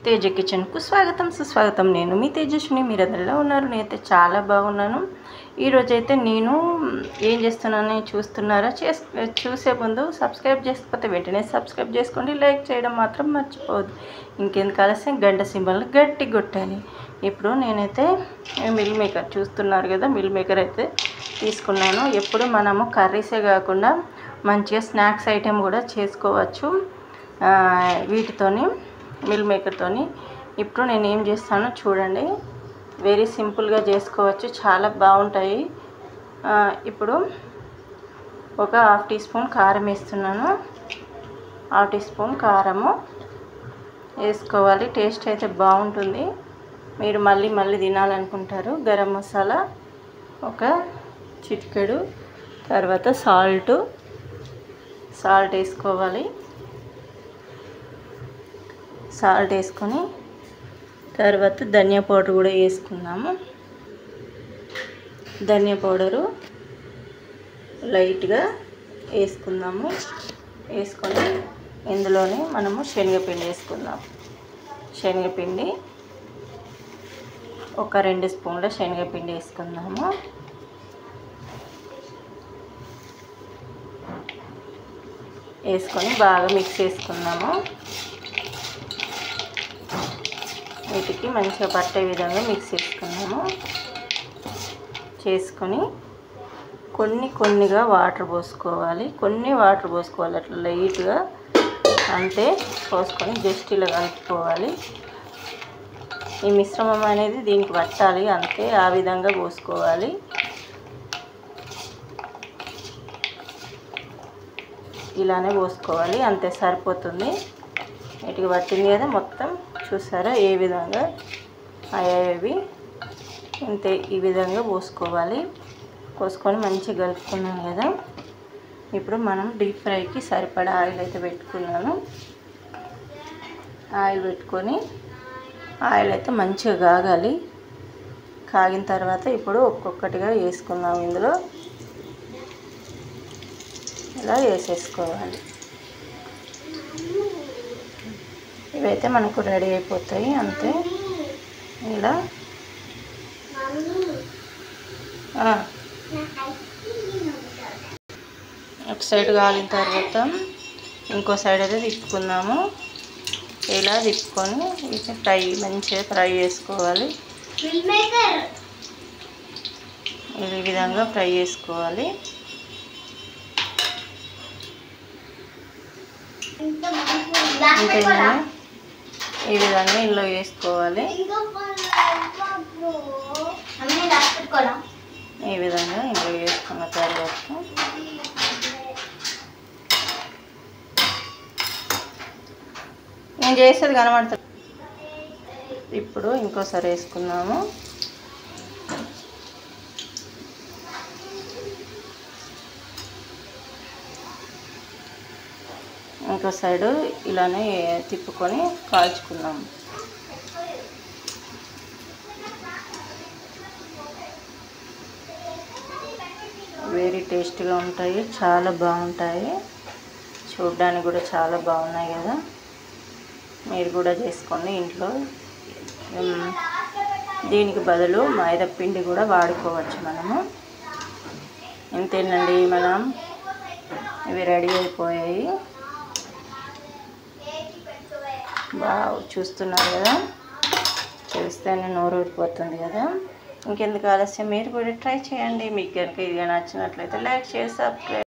తేజ కిచెన్కు స్వాగతం సుస్వాగతం. నేను మీ తేజస్విని. మీరందరూ ఎలా ఉన్నారు? నేనైతే చాలా బాగున్నాను. ఈరోజైతే నేను ఏం చేస్తున్నానని చూస్తున్నారా? చూసే ముందు సబ్స్క్రైబ్ చేసుకోకపోతే వెంటనే సబ్స్క్రైబ్ చేసుకోండి. లైక్ చేయడం మాత్రం మర్చిపోవద్దు. ఇంకెందుకు ఆలస్యం, గంట సింబల్ని గట్టి కొట్టాలి. ఇప్పుడు నేనైతే మిల్ మేకర్ చూస్తున్నారు కదా, మిల్ మేకర్ అయితే తీసుకున్నాను. ఎప్పుడు మనము కర్రీసే కాకుండా మంచిగా స్నాక్స్ ఐటెం కూడా చేసుకోవచ్చు వీటితోని, మిల్ మేకర్తోని. ఇప్పుడు నేను ఏం చేస్తానో చూడండి. వెరీ సింపుల్గా చేసుకోవచ్చు, చాలా బాగుంటాయి. ఇప్పుడు ఒక హాఫ్ టీ స్పూన్ కారం వేస్తున్నాను. హాఫ్ టీ స్పూన్ కారము వేసుకోవాలి. టేస్ట్ అయితే బాగుంటుంది. మీరు మళ్ళీ మళ్ళీ తినాలనుకుంటారు. గరం మసాలా ఒక చిటికెడు, తర్వాత సాల్ట్ వేసుకోవాలి. సాల్ట్ వేసుకొని తర్వాత ధనియా పౌడర్ కూడా వేసుకుందాము. ధనియా పౌడరు లైట్గా వేసుకుందాము. వేసుకొని ఇందులోనే మనము శనగపిండి వేసుకుందాం. శనగపిండి ఒక 2 స్పూన్ల శనగపిండి వేసుకుందాము. వేసుకొని బాగా మిక్స్ చేసుకుందాము. వీటికి మంచిగా పట్టే విధంగా మిక్స్ చేసుకున్నాము. చేసుకొని కొన్నిగా వాటర్ పోసుకోవాలి. వాటర్ పోసుకోవాలి, అట్లా లైట్గా అంతే పోసుకొని జస్ట్ ఇలా కలుపుకోవాలి. ఈ మిశ్రమం అనేది దీనికి పట్టాలి, అంతే. ఆ విధంగా పోసుకోవాలి. ఇలానే పోసుకోవాలి, అంతే సరిపోతుంది. వీటికి పట్టింది కదా మొత్తం. చూసారా ఏ విధంగా అయ్యాయి? అంతే, ఈ విధంగా పోసుకోవాలి. పోసుకొని మంచిగా కలుపుకున్నాను కదా. ఇప్పుడు మనం డీప్ ఫ్రైకి సరిపడా ఆయిల్ అయితే పెట్టుకున్నాను. ఆయిల్ పెట్టుకొని ఆయిల్ అయితే మంచిగా కాగాలి. కాగిన తర్వాత ఇప్పుడు ఒక్కొక్కటిగా వేసుకుందాం. ఇందులో ఇలా వేసేసుకోవాలి. ఇవైతే మనకు రెడీ అయిపోతాయి, అంతే. ఇలా ఒక సైడ్ కాలిన తర్వాత ఇంకో సైడ్ అయితే తిప్పుకుందాము. ఇలా తిప్పుకొని వీటిని మంచిగా ఫ్రై చేసుకోవాలి. ఈ విధంగా ఫ్రై చేసుకోవాలి. ఇంకేనా ఈ విధంగా ఇందులో వేసుకోవాలి. ఈ విధంగా ఇందులో వేసుకున్న తర్వాత నేను చేసేది కనబడుతుంది. ఇప్పుడు ఇంకోసారి వేసుకున్నాము. ఇంకో సైడు ఇలానే తిప్పుకొని కాల్చుకున్నాము. వెరీ టేస్ట్గా ఉంటాయి, చాలా బాగుంటాయి. చూడడానికి కూడా చాలా బాగున్నాయి కదా. మీరు కూడా చేసుకోండి ఇంట్లో. దీనికి బదులు మైదా పిండి కూడా వాడుకోవచ్చు మనము. ఇంతేనండి, మనం ఇవి రెడీ అయిపోయాయి. బాగా చూస్తున్నారు కదా, చూస్తేనే నోరు ఊరిపోతుంది కదా. ఇంకెందుకు ఆలస్యం, మీరు కూడా ట్రై చేయండి. మీకు కనుక ఇది నచ్చినట్లయితే లైక్ చేసి సబ్స్క్రైబ్